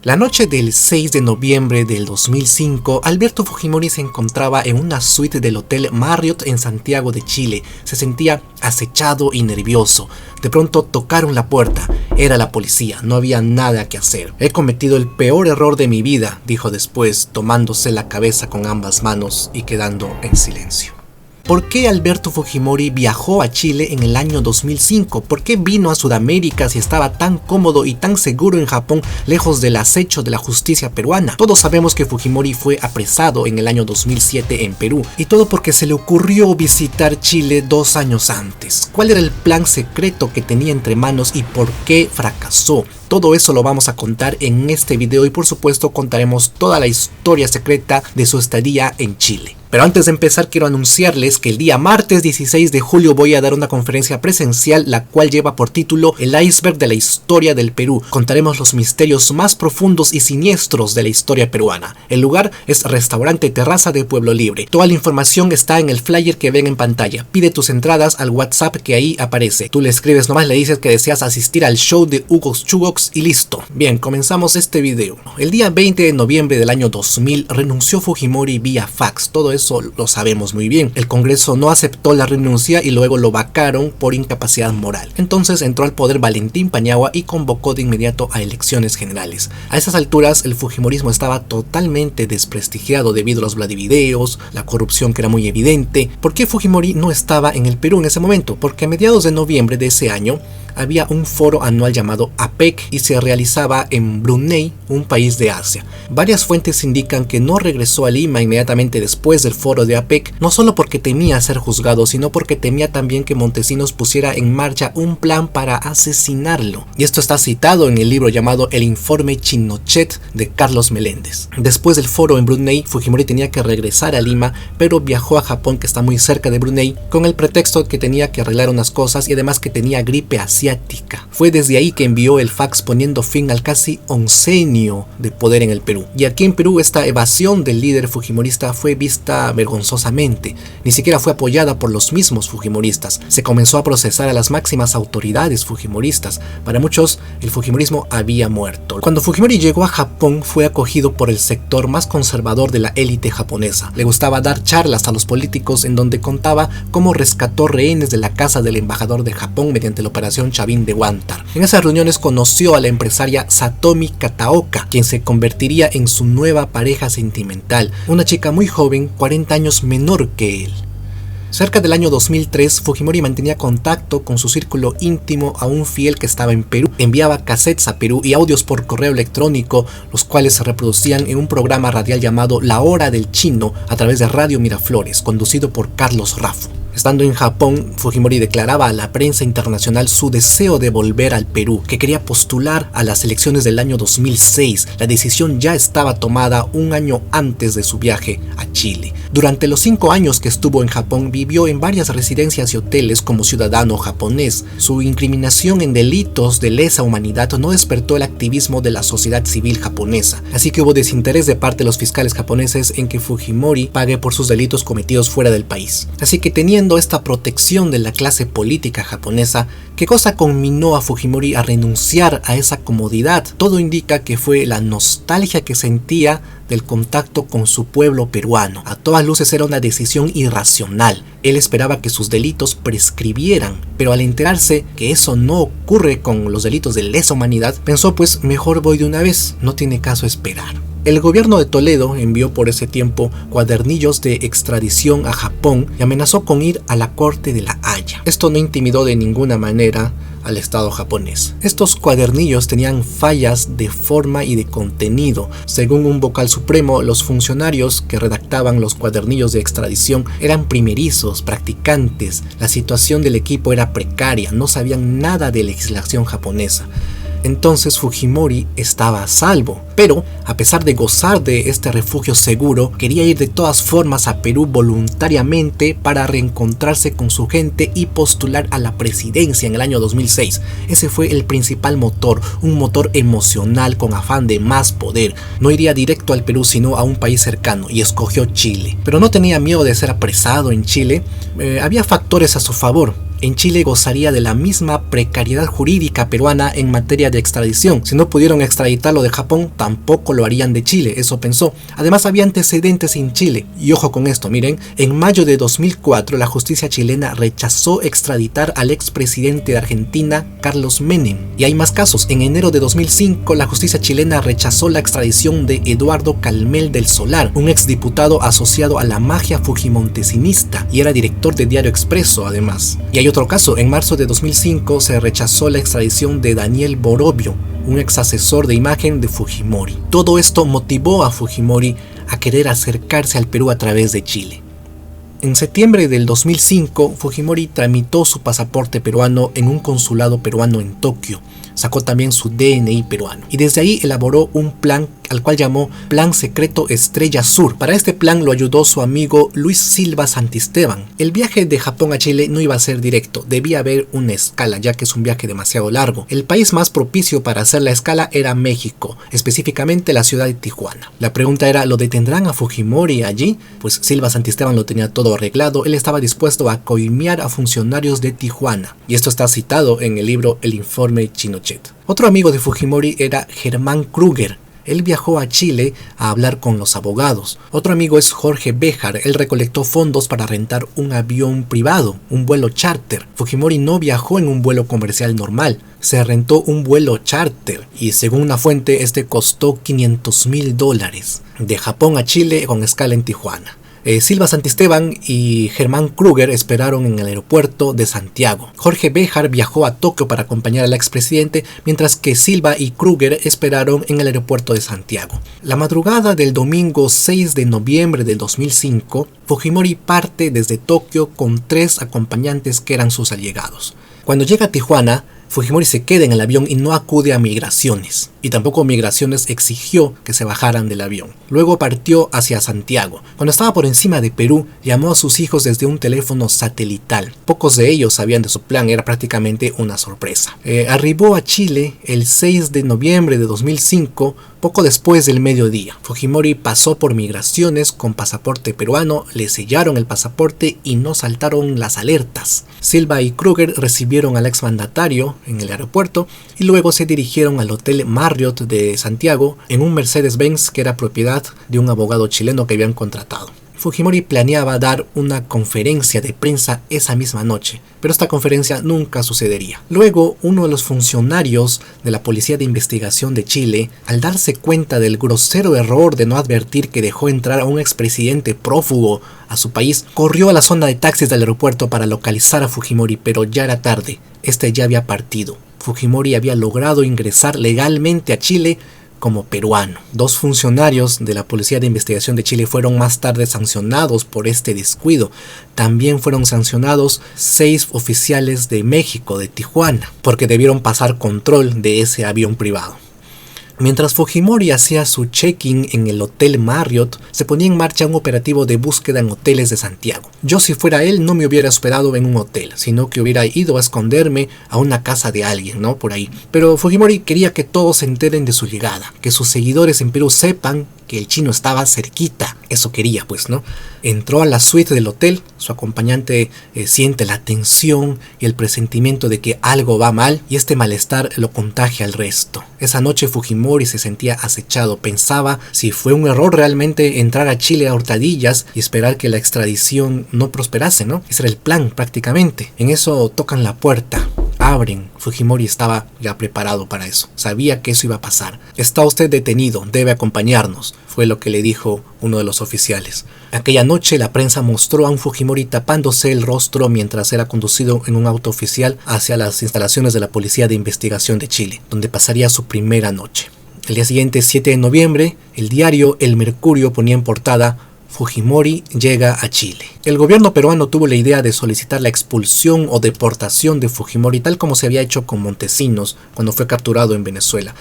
La noche del 6 de noviembre del 2005, Alberto Fujimori se encontraba en una suite del Hotel Marriott en Santiago de Chile. Se sentía acechado y nervioso. De pronto tocaron la puerta. Era la policía, no había nada que hacer. He cometido el peor error de mi vida, dijo después, tomándose la cabeza con ambas manos y quedando en silencio. ¿Por qué Alberto Fujimori viajó a Chile en el año 2005? ¿Por qué vino a Sudamérica si estaba tan cómodo y tan seguro en Japón, lejos del acecho de la justicia peruana? Todos sabemos que Fujimori fue apresado en el año 2007 en Perú, y todo porque se le ocurrió visitar Chile 2 años antes. ¿Cuál era el plan secreto que tenía entre manos y por qué fracasó? Todo eso lo vamos a contar en este video y por supuesto contaremos toda la historia secreta de su estadía en Chile. Pero antes de empezar quiero anunciarles que el día martes 16 de julio voy a dar una conferencia presencial la cual lleva por título El iceberg de la historia del Perú. Contaremos los misterios más profundos y siniestros de la historia peruana. El lugar es Restaurante Terraza de Pueblo Libre. Toda la información está en el flyer que ven en pantalla. Pide tus entradas al WhatsApp que ahí aparece. Tú le escribes nomás, le dices que deseas asistir al show de Hugo Chugox y listo. Bien, comenzamos este video. El día 20 de noviembre del año 2000 renunció Fujimori vía fax. Todo eso lo sabemos muy bien. El Congreso no aceptó la renuncia y luego lo vacaron por incapacidad moral. Entonces entró al poder Valentín Paniagua y convocó de inmediato a elecciones generales. A esas alturas el fujimorismo estaba totalmente desprestigiado debido a los Vladivideos, la corrupción que era muy evidente. ¿Por qué Fujimori no estaba en el Perú en ese momento? Porque a mediados de noviembre de ese año había un foro anual llamado APEC y se realizaba en Brunei, un país de Asia. Varias fuentes indican que no regresó a Lima inmediatamente después del foro de APEC, no solo porque temía ser juzgado, sino porque temía también que Montesinos pusiera en marcha un plan para asesinarlo. Y esto está citado en el libro llamado El Informe Chinochet de Carlos Meléndez. Después del foro en Brunei, Fujimori tenía que regresar a Lima, pero viajó a Japón, que está muy cerca de Brunei, con el pretexto que tenía que arreglar unas cosas y además que tenía gripe asiática. Fue desde ahí que envió el fax poniendo fin al casi oncenio de poder en el Perú. Y aquí en Perú esta evasión del líder fujimorista fue vista vergonzosamente. Ni siquiera fue apoyada por los mismos fujimoristas. Se comenzó a procesar a las máximas autoridades fujimoristas. Para muchos el fujimorismo había muerto. Cuando Fujimori llegó a Japón fue acogido por el sector más conservador de la élite japonesa. Le gustaba dar charlas a los políticos en donde contaba cómo rescató rehenes de la casa del embajador de Japón mediante la operación Chavín de Huántar. En esas reuniones conoció a la empresaria Satomi Kataoka, quien se convertiría en su nueva pareja sentimental, una chica muy joven, 40 años menor que él. Cerca del año 2003, Fujimori mantenía contacto con su círculo íntimo aún fiel que estaba en Perú. Enviaba cassettes a Perú y audios por correo electrónico, los cuales se reproducían en un programa radial llamado La Hora del Chino a través de Radio Miraflores, conducido por Carlos Raffo. Estando en Japón, Fujimori declaraba a la prensa internacional su deseo de volver al Perú, que quería postular a las elecciones del año 2006. La decisión ya estaba tomada un año antes de su viaje a Chile. Durante los 5 años que estuvo en Japón, vivió en varias residencias y hoteles como ciudadano japonés. Su incriminación en delitos de lesa humanidad no despertó el activismo de la sociedad civil japonesa, así que hubo desinterés de parte de los fiscales japoneses en que Fujimori pague por sus delitos cometidos fuera del país. Así que teniendo esta protección de la clase política japonesa, ¿qué cosa conminó a Fujimori a renunciar a esa comodidad? Todo indica que fue la nostalgia que sentía del contacto con su pueblo peruano. A todas luces era una decisión irracional. Él esperaba que sus delitos prescribieran, pero al enterarse que eso no ocurre con los delitos de lesa humanidad, pensó pues mejor voy de una vez, no tiene caso esperar. El gobierno de Toledo envió por ese tiempo cuadernillos de extradición a Japón y amenazó con ir a la corte de La Haya. Esto no intimidó de ninguna manera al Estado japonés. Estos cuadernillos tenían fallas de forma y de contenido. Según un vocal supremo, los funcionarios que redactaban los cuadernillos de extradición eran primerizos, practicantes. La situación del equipo era precaria, no sabían nada de legislación japonesa. Entonces Fujimori estaba a salvo, pero a pesar de gozar de este refugio seguro, quería ir de todas formas a Perú voluntariamente para reencontrarse con su gente y postular a la presidencia en el año 2006. Ese fue el principal motor, un motor emocional con afán de más poder. No iría directo al Perú sino a un país cercano y escogió Chile. Pero no tenía miedo de ser apresado en Chile. Había factores a su favor. en Chile gozaría de la misma precariedad jurídica peruana en materia de extradición. Si no pudieron extraditarlo de Japón, tampoco lo harían de Chile, eso pensó. Además había antecedentes en Chile. Y ojo con esto, miren, en mayo de 2004 la justicia chilena rechazó extraditar al expresidente de Argentina, Carlos Menem. Y hay más casos. En enero de 2005 la justicia chilena rechazó la extradición de Eduardo Calmel del Solar, un exdiputado asociado a la magia fujimontesinista y era director de Diario Expreso además. Y hay otro caso, en marzo de 2005 se rechazó la extradición de Daniel Borovio, un ex asesor de imagen de Fujimori. Todo esto motivó a Fujimori a querer acercarse al Perú a través de Chile. En septiembre del 2005, Fujimori tramitó su pasaporte peruano en un consulado peruano en Tokio. Sacó también su DNI peruano y desde ahí elaboró un plan al cual llamó Plan Secreto Estrella Sur. Para este plan lo ayudó su amigo Luis Silva Santisteban. El viaje de Japón a Chile no iba a ser directo, debía haber una escala ya que es un viaje demasiado largo. El país más propicio para hacer la escala era México, específicamente la ciudad de Tijuana. La pregunta era, ¿lo detendrán a Fujimori allí? Pues Silva Santisteban lo tenía todo arreglado, él estaba dispuesto a coimear a funcionarios de Tijuana. Y esto está citado en el libro El Informe Chinochet. Otro amigo de Fujimori era Germán Kruger. Él viajó a Chile a hablar con los abogados. Otro amigo es Jorge Béjar. Él recolectó fondos para rentar un avión privado, un vuelo charter. Fujimori no viajó en un vuelo comercial normal. Se rentó un vuelo charter y según una fuente este costó $500,000 de Japón a Chile con escala en Tijuana. Silva Santisteban y Germán Kruger esperaron en el aeropuerto de Santiago. Jorge Béjar viajó a Tokio para acompañar al expresidente, mientras que Silva y Kruger esperaron en el aeropuerto de Santiago. La madrugada del domingo 6 de noviembre del 2005, Fujimori parte desde Tokio con 3 acompañantes que eran sus allegados. Cuando llega a Tijuana, Fujimori se queda en el avión y no acude a Migraciones, y tampoco Migraciones exigió que se bajaran del avión. Luego partió hacia Santiago. Cuando estaba por encima de Perú, llamó a sus hijos desde un teléfono satelital. Pocos de ellos sabían de su plan, era prácticamente una sorpresa. Arribó a Chile el 6 de noviembre de 2005, poco después del mediodía. Fujimori pasó por Migraciones con pasaporte peruano, le sellaron el pasaporte y no saltaron las alertas. Silva y Kruger recibieron al exmandatario en el aeropuerto y luego se dirigieron al Hotel Marriott de Santiago en un Mercedes-Benz que era propiedad de un abogado chileno que habían contratado. Fujimori planeaba dar una conferencia de prensa esa misma noche, pero esta conferencia nunca sucedería. Luego, uno de los funcionarios de la Policía de Investigación de Chile, al darse cuenta del grosero error de no advertir que dejó entrar a un expresidente prófugo a su país, corrió a la zona de taxis del aeropuerto para localizar a Fujimori, pero ya era tarde. Este ya había partido. Fujimori había logrado ingresar legalmente a Chile como peruano. 2 funcionarios de la Policía de Investigación de Chile fueron más tarde sancionados por este descuido. También fueron sancionados 6 oficiales de México, de Tijuana, porque debieron pasar control de ese avión privado. Mientras Fujimori hacía su check-in en el Hotel Marriott, se ponía en marcha un operativo de búsqueda en hoteles de Santiago. Yo, si fuera él, no me hubiera hospedado en un hotel, sino que hubiera ido a esconderme a una casa de alguien, ¿no? Por ahí. Pero Fujimori quería que todos se enteren de su llegada, que sus seguidores en Perú sepan que el chino estaba cerquita. Eso quería, pues, ¿no? Entró a la suite del hotel, su acompañante siente la tensión y el presentimiento de que algo va mal y este malestar lo contagia al resto. Esa noche Fujimori se sentía acechado, pensaba si fue un error realmente entrar a Chile a hurtadillas y esperar que la extradición no prosperase, ¿no? Ese era el plan prácticamente. En eso tocan la puerta. Abren. Fujimori estaba ya preparado para eso. Sabía que eso iba a pasar. Está usted detenido, debe acompañarnos, fue lo que le dijo uno de los oficiales. Aquella noche la prensa mostró a un Fujimori tapándose el rostro mientras era conducido en un auto oficial hacia las instalaciones de la Policía de Investigación de Chile, donde pasaría su primera noche. El día siguiente, 7 de noviembre, el diario El Mercurio ponía en portada: Fujimori llega a Chile. El gobierno peruano tuvo la idea de solicitar la expulsión o deportación de Fujimori, tal como se había hecho con Montesinos cuando fue capturado en Venezuela.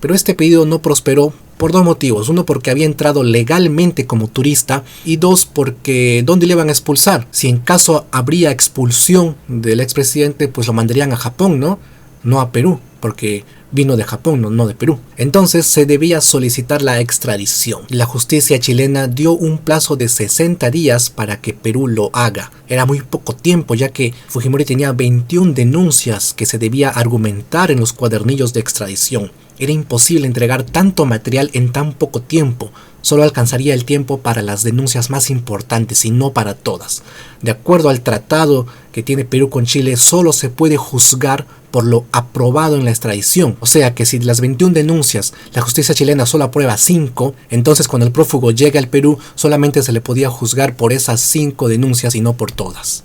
Pero este pedido no prosperó por 2 motivos. 1, porque había entrado legalmente como turista, y 2, porque ¿dónde le iban a expulsar? Si en caso habría expulsión del expresidente, pues lo mandarían a Japón, ¿no? No a Perú, porque vino de Japón, no de Perú. Entonces se debía solicitar la extradición. La justicia chilena dio un plazo de 60 días para que Perú lo haga. Era muy poco tiempo, ya que Fujimori tenía 21 denuncias que se debía argumentar en los cuadernillos de extradición. Era imposible entregar tanto material en tan poco tiempo. Solo alcanzaría el tiempo para las denuncias más importantes y no para todas. De acuerdo al tratado que tiene Perú con Chile, solo se puede juzgar por lo aprobado en la extradición. O sea que si de las 21 denuncias la justicia chilena solo aprueba 5, entonces cuando el prófugo llega al Perú solamente se le podía juzgar por esas 5 denuncias y no por todas.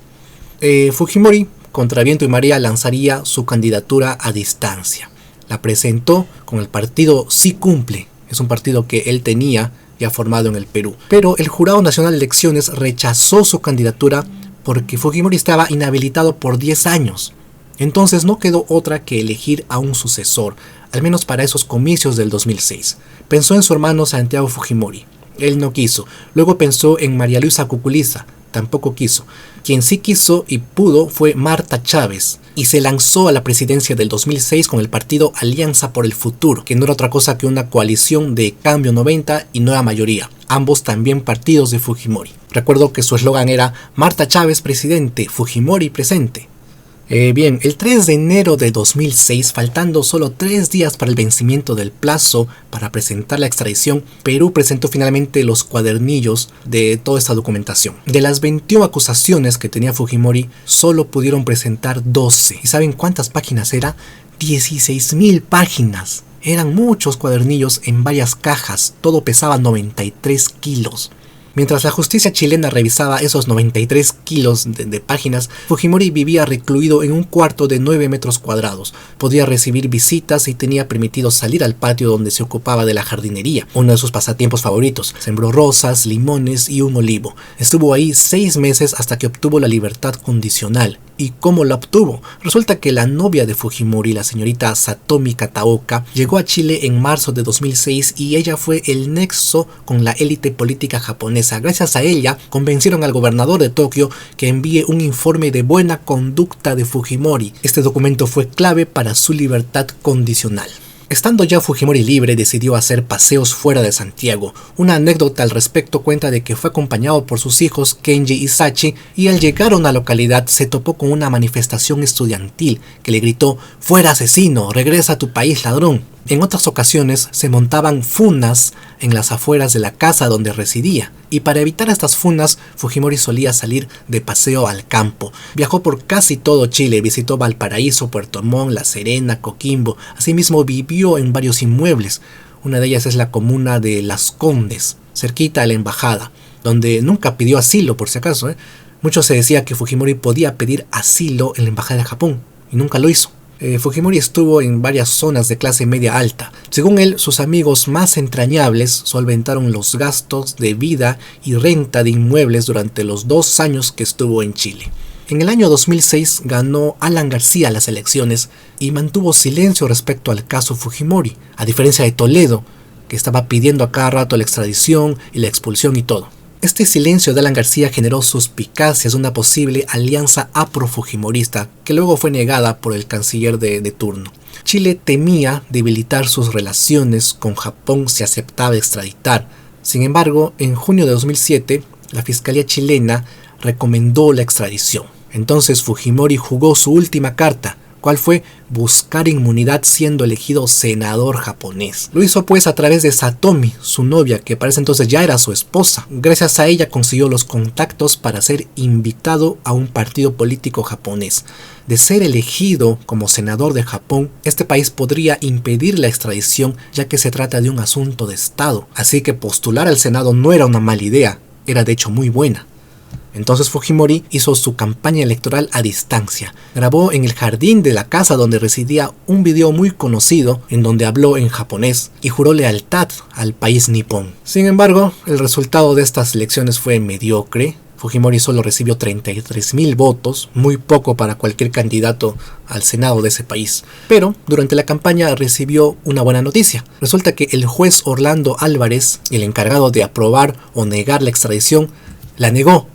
Fujimori, contra viento y marea, lanzaría su candidatura a distancia. La presentó con el partido Sí Cumple. Es un partido que él tenía ya formado en el Perú. Pero el Jurado Nacional de Elecciones rechazó su candidatura porque Fujimori estaba inhabilitado por 10 años. Entonces no quedó otra que elegir a un sucesor, al menos para esos comicios del 2006. Pensó en su hermano Santiago Fujimori. Él no quiso. Luego pensó en María Luisa Cuculiza. Tampoco quiso. Quien sí quiso y pudo fue Marta Chávez, y se lanzó a la presidencia del 2006 con el partido Alianza por el Futuro, que no era otra cosa que una coalición de Cambio 90 y Nueva Mayoría, ambos también partidos de Fujimori. Recuerdo que su eslogan era Marta Chávez presidente, Fujimori presente. Bien, el 3 de enero de 2006, faltando solo 3 días para el vencimiento del plazo para presentar la extradición, Perú presentó finalmente los cuadernillos de toda esta documentación. De las 21 acusaciones que tenía Fujimori, solo pudieron presentar 12. ¿Y saben cuántas páginas era? 16.000 páginas. Eran muchos cuadernillos en varias cajas, todo pesaba 93 kilos. Mientras la justicia chilena revisaba esos 93 kilos de páginas, Fujimori vivía recluido en un cuarto de 9 metros cuadrados. Podía recibir visitas y tenía permitido salir al patio donde se ocupaba de la jardinería, uno de sus pasatiempos favoritos. Sembró rosas, limones y un olivo. Estuvo ahí 6 meses hasta que obtuvo la libertad condicional. ¿Y cómo la obtuvo? Resulta que la novia de Fujimori, la señorita Satomi Kataoka, llegó a Chile en marzo de 2006 y ella fue el nexo con la élite política japonesa. Gracias a ella, convencieron al gobernador de Tokio que envíe un informe de buena conducta de Fujimori. Este documento fue clave para su libertad condicional. Estando ya Fujimori libre, decidió hacer paseos fuera de Santiago. Una anécdota al respecto cuenta de que fue acompañado por sus hijos Kenji y Sachi, y al llegar a una localidad se topó con una manifestación estudiantil que le gritó «¡Fuera asesino! ¡Regresa a tu país, ladrón!». En otras ocasiones se montaban funas en las afueras de la casa donde residía, y para evitar estas funas, Fujimori solía salir de paseo al campo. Viajó por casi todo Chile, visitó Valparaíso, Puerto Montt, La Serena, Coquimbo. Asimismo vivió en varios inmuebles. Una de ellas es la comuna de Las Condes, cerquita a la embajada, donde nunca pidió asilo por si acaso. Mucho se decía que Fujimori podía pedir asilo en la embajada de Japón, y nunca lo hizo. Fujimori estuvo en varias zonas de clase media alta. Según él, sus amigos más entrañables solventaron los gastos de vida y renta de inmuebles durante los 2 años que estuvo en Chile. En el año 2006 ganó Alan García las elecciones y mantuvo silencio respecto al caso Fujimori, a diferencia de Toledo, que estaba pidiendo a cada rato la extradición y la expulsión y todo. Este silencio de Alan García generó suspicacias de una posible alianza afro-fujimorista que luego fue negada por el canciller de turno. Chile temía debilitar sus relaciones con Japón si aceptaba extraditar. Sin embargo, en junio de 2007, la Fiscalía chilena recomendó la extradición. Entonces Fujimori jugó su última carta, ¿cuál fue? Buscar inmunidad siendo elegido senador japonés. Lo hizo pues a través de Satomi, su novia, que para ese entonces ya era su esposa. Gracias a ella consiguió los contactos para ser invitado a un partido político japonés. De ser elegido como senador de Japón, este país podría impedir la extradición, ya que se trata de un asunto de Estado. Así que postular al Senado no era una mala idea, era de hecho muy buena. Entonces Fujimori hizo su campaña electoral a distancia. Grabó en el jardín de la casa donde residía un video muy conocido en donde habló en japonés y juró lealtad al país nipón. Sin embargo, el resultado de estas elecciones fue mediocre. Fujimori solo recibió 33.000 votos, muy poco para cualquier candidato al Senado de ese país. Pero durante la campaña recibió una buena noticia. Resulta que el juez Orlando Álvarez, el encargado de aprobar o negar la extradición, la negó.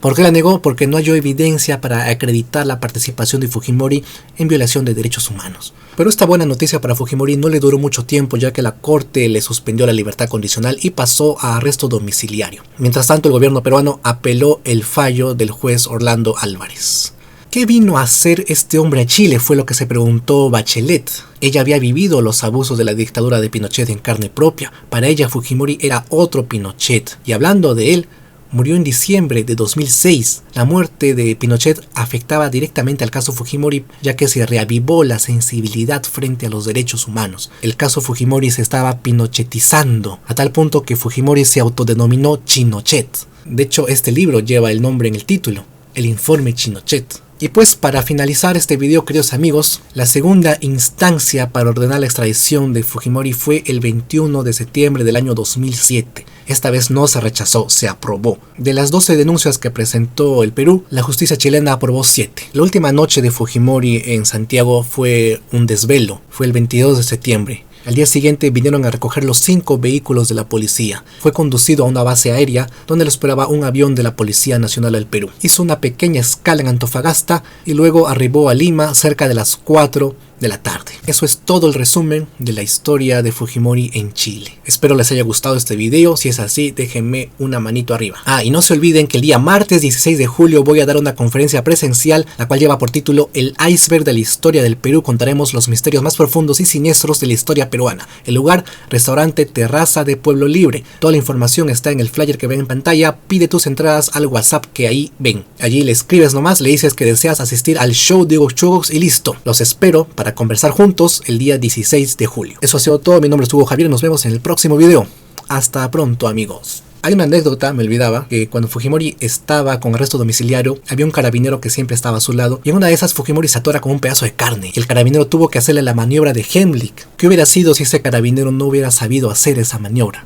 ¿Por qué la negó? Porque no halló evidencia para acreditar la participación de Fujimori en violación de derechos humanos. Pero esta buena noticia para Fujimori no le duró mucho tiempo, ya que la corte le suspendió la libertad condicional y pasó a arresto domiciliario. Mientras tanto, el gobierno peruano apeló el fallo del juez Orlando Álvarez. ¿Qué vino a hacer este hombre a Chile? Fue lo que se preguntó Bachelet. Ella había vivido los abusos de la dictadura de Pinochet en carne propia. Para ella, Fujimori era otro Pinochet. Y hablando de él, murió en diciembre de 2006. La muerte de Pinochet afectaba directamente al caso Fujimori, ya que se reavivó la sensibilidad frente a los derechos humanos. El caso Fujimori se estaba pinochetizando, a tal punto que Fujimori se autodenominó Chinochet. De hecho, este libro lleva el nombre en el título, el informe Chinochet. Y pues para finalizar este video, queridos amigos, la segunda instancia para ordenar la extradición de Fujimori fue el 21 de septiembre del año 2007. Esta vez no se rechazó, se aprobó. De las 12 denuncias que presentó el Perú, la justicia chilena aprobó 7. La última noche de Fujimori en Santiago fue un desvelo, fue el 22 de septiembre. Al día siguiente vinieron a recoger los 5 vehículos de la policía. Fue conducido a una base aérea donde lo esperaba un avión de la Policía Nacional del Perú. Hizo una pequeña escala en Antofagasta y luego arribó a Lima cerca de las 4 de la tarde. Eso es todo el resumen de la historia de Fujimori en Chile. Espero les haya gustado este video. Si es así, déjenme una manito arriba. Y no se olviden que el día martes 16 de julio voy a dar una conferencia presencial, la cual lleva por título El iceberg de la historia del Perú. Contaremos los misterios más profundos y siniestros de la historia peruana. El lugar, restaurante Terraza de Pueblo Libre. Toda la información está en el flyer que ven en pantalla. Pide tus entradas al WhatsApp que ahí ven. Allí le escribes nomás, le dices que deseas asistir al show de Hugo Chugos y listo. Los espero para conversar juntos el día 16 de julio. Eso ha sido todo. Mi nombre es Hugo Javier. Nos vemos en el próximo video. Hasta pronto, amigos. Hay una anécdota, me olvidaba, que cuando Fujimori estaba con arresto domiciliario, había un carabinero que siempre estaba a su lado, y en una de esas Fujimori se atora con un pedazo de carne, y el carabinero tuvo que hacerle la maniobra de Heimlich. ¿Qué hubiera sido si ese carabinero no hubiera sabido hacer esa maniobra?